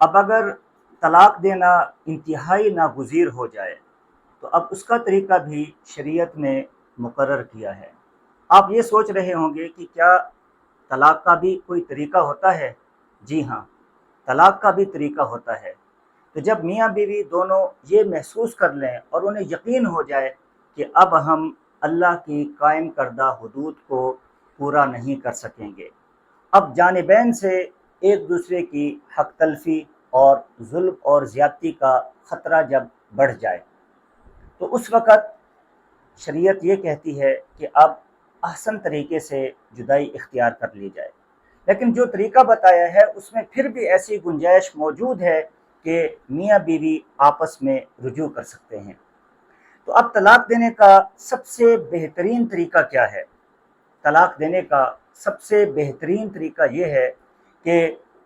اب اگر طلاق دینا انتہائی ناگزیر ہو جائے تو اب اس کا طریقہ بھی شریعت نے مقرر کیا ہے۔ آپ یہ سوچ رہے ہوں گے کہ کیا طلاق کا بھی کوئی طریقہ ہوتا ہے؟ جی ہاں، طلاق کا بھی طریقہ ہوتا ہے۔ تو جب میاں بیوی دونوں یہ محسوس کر لیں اور انہیں یقین ہو جائے کہ اب ہم اللہ کی قائم کردہ حدود کو پورا نہیں کر سکیں گے، اب جانبین سے ایک دوسرے کی حق تلفی اور ظلم اور زیادتی کا خطرہ جب بڑھ جائے، تو اس وقت شریعت یہ کہتی ہے کہ اب احسن طریقے سے جدائی اختیار کر لی جائے۔ لیکن جو طریقہ بتایا ہے اس میں پھر بھی ایسی گنجائش موجود ہے کہ میاں بیوی آپس میں رجوع کر سکتے ہیں۔ تو اب طلاق دینے کا سب سے بہترین طریقہ کیا ہے؟ طلاق دینے کا سب سے بہترین طریقہ یہ ہے کہ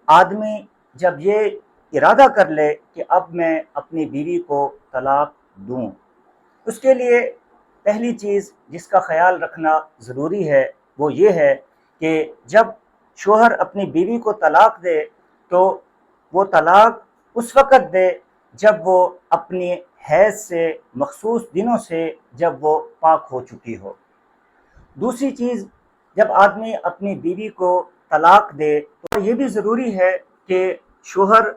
آدمی جب یہ ارادہ کر لے کہ اب میں اپنی بیوی کو طلاق دوں، اس کے لیے پہلی چیز جس کا خیال رکھنا ضروری ہے وہ یہ ہے کہ جب شوہر اپنی بیوی کو طلاق دے تو وہ طلاق اس وقت دے جب وہ اپنی حیض سے مخصوص دنوں سے جب وہ پاک ہو چکی ہو۔ دوسری چیز، جب آدمی اپنی بیوی کو طلاق دے تو یہ بھی ضروری ہے کہ شوہر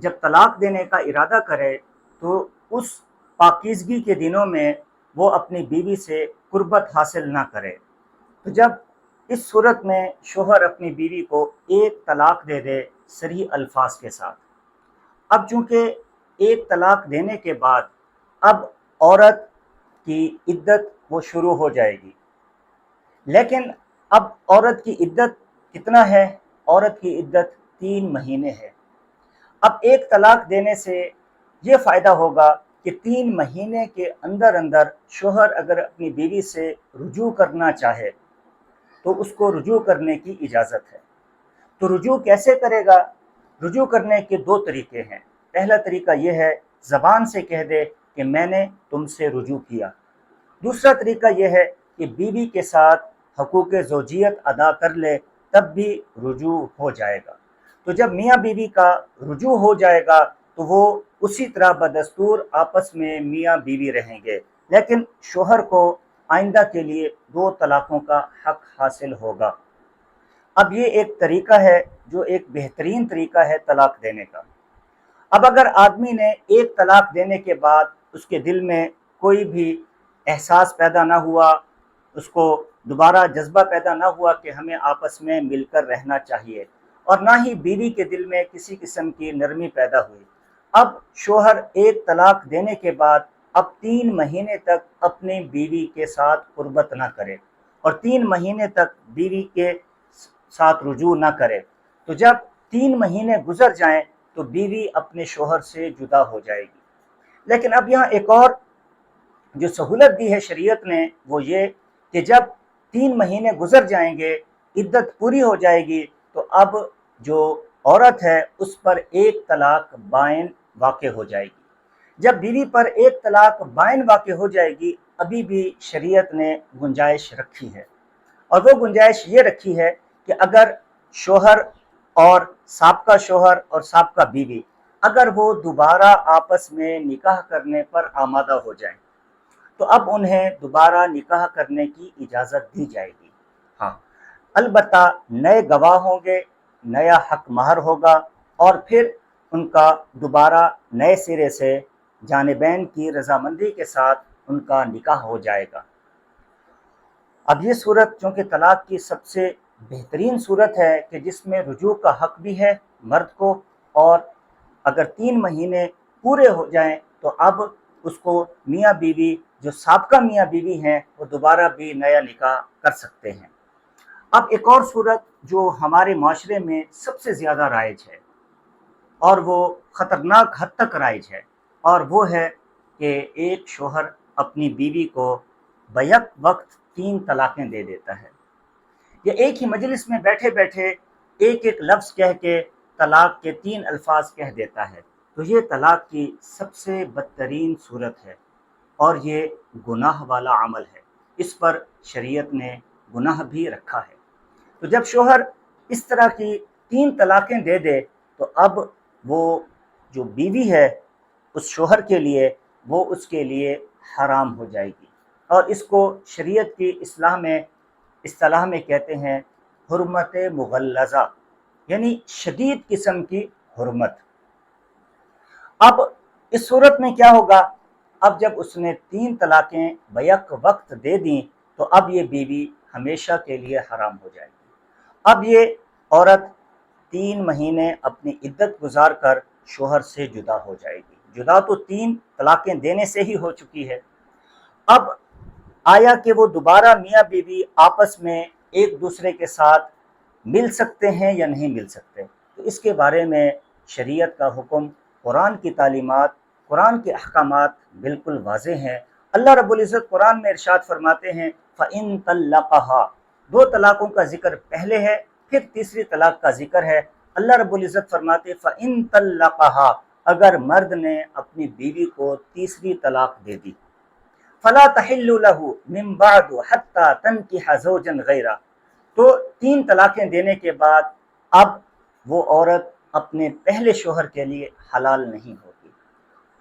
جب طلاق دینے کا ارادہ کرے تو اس پاکیزگی کے دنوں میں وہ اپنی بیوی سے قربت حاصل نہ کرے۔ تو جب اس صورت میں شوہر اپنی بیوی کو ایک طلاق دے دے صریح الفاظ کے ساتھ، اب چونکہ ایک طلاق دینے کے بعد اب عورت کی عدت وہ شروع ہو جائے گی، لیکن اب عورت کی عدت کتنا ہے؟ عورت کی عدت 3 مہینے ہے۔ اب ایک طلاق دینے سے یہ فائدہ ہوگا کہ 3 مہینے کے اندر اندر شوہر اگر اپنی بیوی سے رجوع کرنا چاہے تو اس کو رجوع کرنے کی اجازت ہے۔ تو رجوع کیسے کرے گا؟ رجوع کرنے کے 2 طریقے ہیں۔ پہلا طریقہ یہ ہے زبان سے کہہ دے کہ میں نے تم سے رجوع کیا۔ دوسرا طریقہ یہ ہے کہ بیوی کے ساتھ حقوق زوجیت ادا کر لے، تب بھی رجوع ہو جائے گا۔ تو جب میاں بیوی کا رجوع ہو جائے گا تو وہ اسی طرح بدستور آپس میں میاں بیوی رہیں گے، لیکن شوہر کو آئندہ کے لیے 2 طلاقوں کا حق حاصل ہوگا۔ اب یہ ایک طریقہ ہے جو ایک بہترین طریقہ ہے طلاق دینے کا۔ اب اگر آدمی نے ایک طلاق دینے کے بعد اس کے دل میں کوئی بھی احساس پیدا نہ ہوا، اس کو دوبارہ جذبہ پیدا نہ ہوا کہ ہمیں آپس میں مل کر رہنا چاہیے، اور نہ ہی بیوی کے دل میں کسی قسم کی نرمی پیدا ہوئی، اب شوہر ایک طلاق دینے کے بعد اب 3 مہینے تک اپنی بیوی کے ساتھ قربت نہ کرے اور 3 مہینے تک بیوی کے ساتھ رجوع نہ کرے۔ تو جب 3 مہینے گزر جائیں تو بیوی اپنے شوہر سے جدا ہو جائے گی۔ لیکن اب یہاں ایک اور جو سہولت دی ہے شریعت نے وہ یہ کہ جب 3 مہینے گزر جائیں گے، عدت پوری ہو جائے گی، تو اب جو عورت ہے اس پر ایک طلاق بائن واقع ہو جائے گی۔ جب بیوی پر ایک طلاق بائن واقع ہو جائے گی، ابھی بھی شریعت نے گنجائش رکھی ہے، اور وہ گنجائش یہ رکھی ہے کہ اگر شوہر اور سابقہ شوہر اور سابقہ بیوی اگر وہ دوبارہ آپس میں نکاح کرنے پر آمادہ ہو جائیں تو اب انہیں دوبارہ نکاح کرنے کی اجازت دی جائے گی۔ ہاں، البتہ نئے گواہ ہوں گے، نیا حق مہر ہوگا، اور پھر ان کا دوبارہ نئے سرے سے جانبین کی رضامندی کے ساتھ ان کا نکاح ہو جائے گا۔ اب یہ صورت چونکہ طلاق کی سب سے بہترین صورت ہے کہ جس میں رجوع کا حق بھی ہے مرد کو، اور اگر 3 مہینے پورے ہو جائیں تو اب اس کو میاں بیوی جو سابقہ میاں بیوی ہیں وہ دوبارہ بھی نیا نکاح کر سکتے ہیں۔ اب ایک اور صورت جو ہمارے معاشرے میں سب سے زیادہ رائج ہے اور وہ خطرناک حد تک رائج ہے، اور وہ ہے کہ ایک شوہر اپنی بیوی کو بیک وقت 3 طلاقیں دے دیتا ہے، یا ایک ہی مجلس میں بیٹھے بیٹھے ایک ایک لفظ کہہ کے طلاق کے 3 الفاظ کہہ دیتا ہے۔ تو یہ طلاق کی سب سے بدترین صورت ہے اور یہ گناہ والا عمل ہے، اس پر شریعت نے گناہ بھی رکھا ہے۔ تو جب شوہر اس طرح کی 3 طلاقیں دے دے تو اب وہ جو بیوی ہے اس شوہر کے لیے، وہ اس کے لیے حرام ہو جائے گی، اور اس کو شریعت کی اصطلاح میں کہتے ہیں حرمت مغلظہ، یعنی شدید قسم کی حرمت۔ اب اس صورت میں کیا ہوگا؟ اب جب اس نے 3 طلاقیں بیک وقت دے دیں تو اب یہ بیوی ہمیشہ کے لیے حرام ہو جائے گی۔ اب یہ عورت 3 مہینے اپنی عدت گزار کر شوہر سے جدا ہو جائے گی۔ جدا تو 3 طلاقیں دینے سے ہی ہو چکی ہے۔ اب آیا کہ وہ دوبارہ میاں بیوی آپس میں ایک دوسرے کے ساتھ مل سکتے ہیں یا نہیں مل سکتے؟ تو اس کے بارے میں شریعت کا حکم، قرآن کی تعلیمات، قرآن کے احکامات بالکل واضح ہیں۔ اللہ رب العزت قرآن میں ارشاد فرماتے ہیں فَإِن طَلَّقَهَا، 2 طلاقوں کا ذکر پہلے ہے، پھر تیسری طلاق کا ذکر ہے۔ اللہ رب العزت فرماتے فَإِن طَلَّقَهَا، اگر مرد نے اپنی بیوی کو تیسری طلاق دے دی، فلا تحل له من بعد حتى تنكح زوجا غيره، تو 3 طلاقیں دینے کے بعد اب وہ عورت اپنے پہلے شوہر کے لیے حلال نہیں ہوگی۔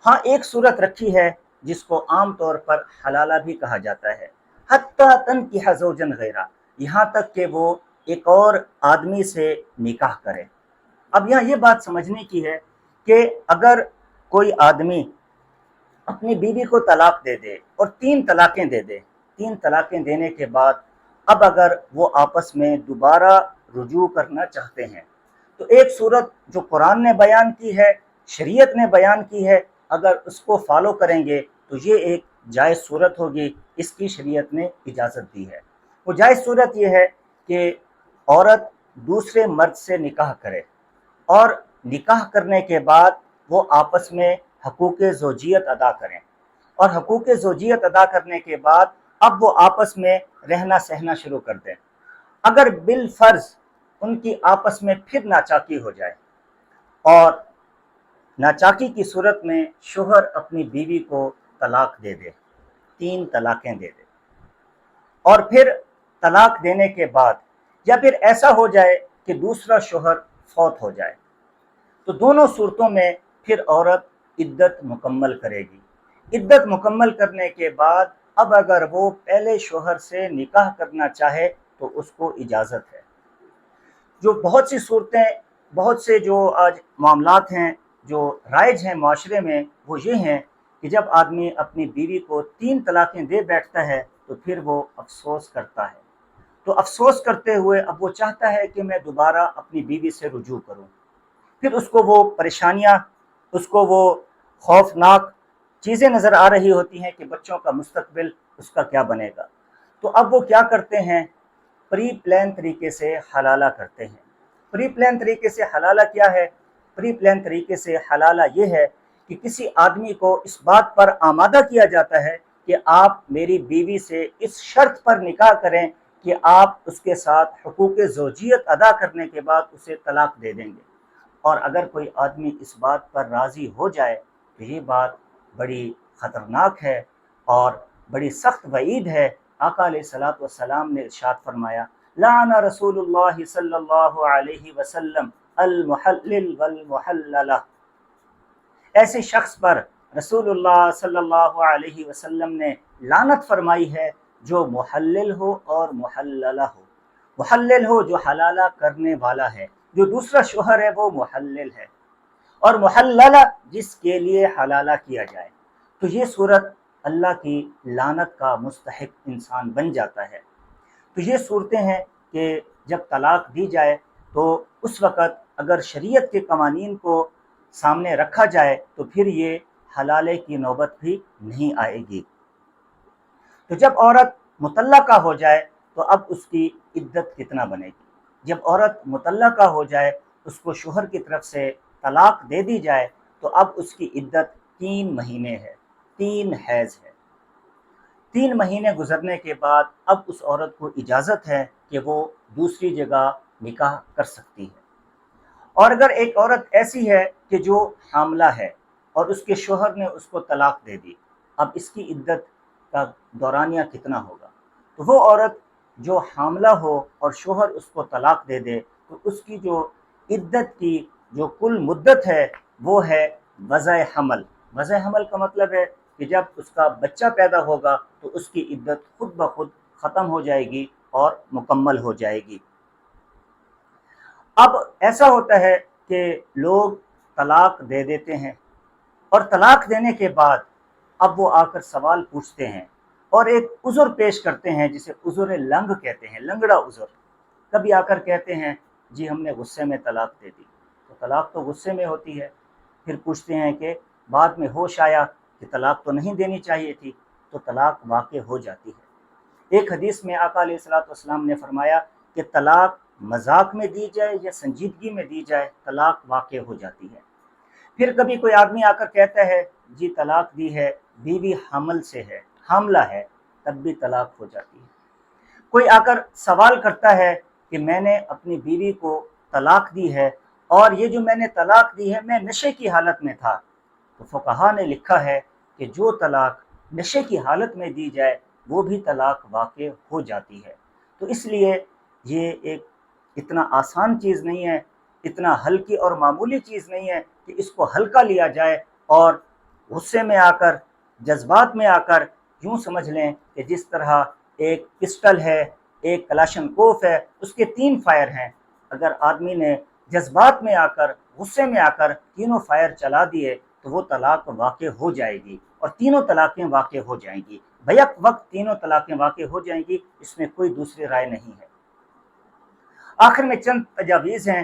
ہاں ایک صورت رکھی ہے جس کو عام طور پر حلالہ بھی کہا جاتا ہے، حتی تنکح زوجا غیرہ، یہاں تک کہ وہ ایک اور آدمی سے نکاح کرے۔ اب یہاں یہ بات سمجھنے کی ہے کہ اگر کوئی آدمی اپنی بیوی کو طلاق دے دے اور 3 طلاقیں دے دے، 3 طلاقیں دینے کے بعد اب اگر وہ آپس میں دوبارہ رجوع کرنا چاہتے ہیں تو ایک صورت جو قرآن نے بیان کی ہے، شریعت نے بیان کی ہے، اگر اس کو فالو کریں گے تو یہ ایک جائز صورت ہوگی، اس کی شریعت نے اجازت دی ہے۔ وہ جائز صورت یہ ہے کہ عورت دوسرے مرد سے نکاح کرے، اور نکاح کرنے کے بعد وہ آپس میں حقوق زوجیت ادا کریں، اور حقوق زوجیت ادا کرنے کے بعد اب وہ آپس میں رہنا سہنا شروع کر دیں۔ اگر بالفرض ان کی آپس میں پھر ناچاکی ہو جائے، اور ناچاکی کی صورت میں شوہر اپنی بیوی کو طلاق دے دے، 3 طلاقیں دے دے، اور پھر طلاق دینے کے بعد یا پھر ایسا ہو جائے کہ دوسرا شوہر فوت ہو جائے، تو دونوں صورتوں میں پھر عورت عدت مکمل کرے گی۔ عدت مکمل کرنے کے بعد اب اگر وہ پہلے شوہر سے نکاح کرنا چاہے تو اس کو اجازت ہے۔ جو بہت سی صورتیں، بہت سے جو آج معاملات ہیں جو رائج ہیں معاشرے میں، وہ یہ ہیں کہ جب آدمی اپنی بیوی کو 3 طلاقیں دے بیٹھتا ہے تو پھر وہ افسوس کرتا ہے، تو افسوس کرتے ہوئے اب وہ چاہتا ہے کہ میں دوبارہ اپنی بیوی سے رجوع کروں۔ پھر اس کو وہ پریشانیاں، اس کو وہ خوفناک چیزیں نظر آ رہی ہوتی ہیں کہ بچوں کا مستقبل اس کا کیا بنے گا، تو اب وہ کیا کرتے ہیں؟ پری پلان طریقے سے حلالہ کرتے ہیں۔ پری پلان طریقے سے حلالہ کیا ہے؟ پری پلان طریقے سے حلالہ یہ ہے کہ کسی آدمی کو اس بات پر آمادہ کیا جاتا ہے کہ آپ میری بیوی سے اس شرط پر نکاح کریں کہ آپ اس کے ساتھ حقوق زوجیت ادا کرنے کے بعد اسے طلاق دے دیں گے، اور اگر کوئی آدمی اس بات پر راضی ہو جائے تو یہ بات بڑی خطرناک ہے اور بڑی سخت وعید ہے۔ آقا علیہ الصلوۃ والسلام نے ارشاد فرمایا لعن رسول اللہ صلی اللہ علیہ وسلم المحلل والمحللہ، ایسے شخص پر رسول اللہ صلی اللہ علیہ وسلم نے لعنت فرمائی ہے جو محلل ہو اور محللہ ہو۔ محلل ہو جو حلالہ کرنے والا ہے، جو دوسرا شوہر ہے وہ محلل ہے، اور محللہ جس کے لیے حلالہ کیا جائے، تو یہ صورت اللہ کی لعنت کا مستحق انسان بن جاتا ہے۔ تو یہ صورتیں ہیں کہ جب طلاق دی جائے تو اس وقت اگر شریعت کے قوانین کو سامنے رکھا جائے تو پھر یہ حلالے کی نوبت بھی نہیں آئے گی۔ تو جب عورت مطلقہ ہو جائے تو اب اس کی عدت کتنا بنے گی؟ جب عورت مطلقہ ہو جائے، اس کو شوہر کی طرف سے طلاق دے دی جائے تو اب اس کی عدت 3 مہینے ہے، 3 حیض ہے۔ 3 مہینے گزرنے کے بعد اب اس عورت کو اجازت ہے کہ وہ دوسری جگہ نکاح کر سکتی ہے۔ اور اگر ایک عورت ایسی ہے کہ جو حاملہ ہے اور اس کے شوہر نے اس کو طلاق دے دی، اب اس کی عدت کا دورانیہ کتنا ہوگا؟ تو وہ عورت جو حاملہ ہو اور شوہر اس کو طلاق دے دے تو اس کی جو عدت کی جو کل مدت ہے وہ ہے وضع حمل۔ وضع حمل کا مطلب ہے کہ جب اس کا بچہ پیدا ہوگا تو اس کی عدت خود بخود ختم ہو جائے گی اور مکمل ہو جائے گی۔ اب ایسا ہوتا ہے کہ لوگ طلاق دے دیتے ہیں، اور طلاق دینے کے بعد اب وہ آ کر سوال پوچھتے ہیں اور ایک عذر پیش کرتے ہیں جسے عذر لنگ کہتے ہیں، لنگڑا عذر۔ کبھی آ کر کہتے ہیں جی ہم نے غصے میں طلاق دے دی، تو طلاق تو غصے میں ہوتی ہے۔ پھر پوچھتے ہیں کہ بعد میں ہوش آیا کہ طلاق تو نہیں دینی چاہیے تھی، تو طلاق واقع ہو جاتی ہے۔ ایک حدیث میں آقا علیہ الصلوۃ والسلام نے فرمایا کہ طلاق مذاق میں دی جائے یا سنجیدگی میں دی جائے، طلاق واقع ہو جاتی ہے۔ پھر کبھی کوئی آدمی آ کر کہتا ہے جی طلاق دی ہے، بیوی حمل سے ہے، حاملہ ہے، تب بھی طلاق ہو جاتی ہے۔ کوئی آ کر سوال کرتا ہے کہ میں نے اپنی بیوی کو طلاق دی ہے، اور یہ جو میں نے طلاق دی ہے میں نشے کی حالت میں تھا، تو فقہا نے لکھا ہے کہ جو طلاق نشے کی حالت میں دی جائے وہ بھی طلاق واقع ہو جاتی ہے۔ تو اس لیے یہ ایک اتنا آسان چیز نہیں ہے، اتنا ہلکی اور معمولی چیز نہیں ہے کہ اس کو ہلکا لیا جائے اور غصے میں آ کر، جذبات میں آ کر یوں سمجھ لیں کہ جس طرح ایک پسٹل ہے، ایک کلاشن کوف ہے، اس کے 3 فائر ہیں۔ اگر آدمی نے جذبات میں آ کر، غصے میں آ کر تینوں فائر چلا دیے تو وہ طلاق واقع ہو جائے گی، اور تینوں طلاقیں واقع ہو جائیں گی، بیک وقت تینوں طلاقیں واقع ہو جائیں گی، اس میں کوئی دوسری رائے نہیں ہے۔ آخر میں چند تجاویز ہیں،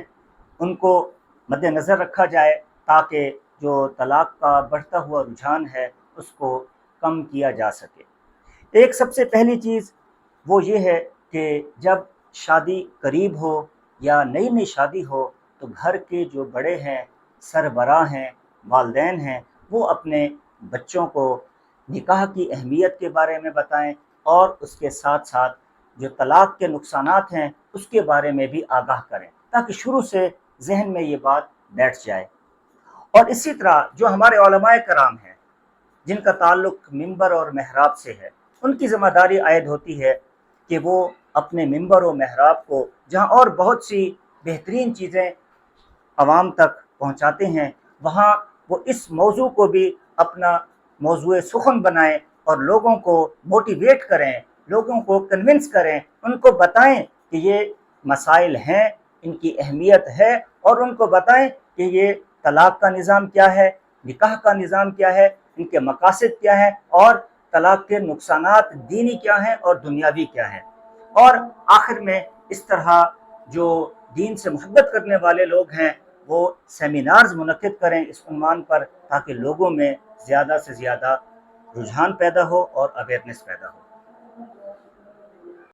ان کو مد نظر رکھا جائے تاکہ جو طلاق کا بڑھتا ہوا رجحان ہے اس کو کم کیا جا سکے۔ ایک سب سے پہلی چیز وہ یہ ہے کہ جب شادی قریب ہو یا نئی نئی شادی ہو تو گھر کے جو بڑے ہیں، سربراہ ہیں، والدین ہیں، وہ اپنے بچوں کو نکاح کی اہمیت کے بارے میں بتائیں، اور اس کے ساتھ ساتھ جو طلاق کے نقصانات ہیں اس کے بارے میں بھی آگاہ کریں، تاکہ شروع سے ذہن میں یہ بات بیٹھ جائے۔ اور اسی طرح جو ہمارے علماء کرام ہیں جن کا تعلق ممبر اور محراب سے ہے، ان کی ذمہ داری عائد ہوتی ہے کہ وہ اپنے ممبر و محراب کو، جہاں اور بہت سی بہترین چیزیں عوام تک پہنچاتے ہیں، وہاں وہ اس موضوع کو بھی اپنا موضوع سخن بنائیں اور لوگوں کو موٹیویٹ کریں، لوگوں کو کنونس کریں، ان کو بتائیں کہ یہ مسائل ہیں، ان کی اہمیت ہے، اور ان کو بتائیں کہ یہ طلاق کا نظام کیا ہے، نکاح کا نظام کیا ہے، ان کے مقاصد کیا ہیں، اور طلاق کے نقصانات دینی کیا ہیں اور دنیاوی کیا ہیں۔ اور آخر میں اس طرح جو دین سے محبت کرنے والے لوگ ہیں وہ سیمینارز منعقد کریں اس عنوان پر، تاکہ لوگوں میں زیادہ سے زیادہ رجحان پیدا ہو اور اویئرنیس پیدا ہو۔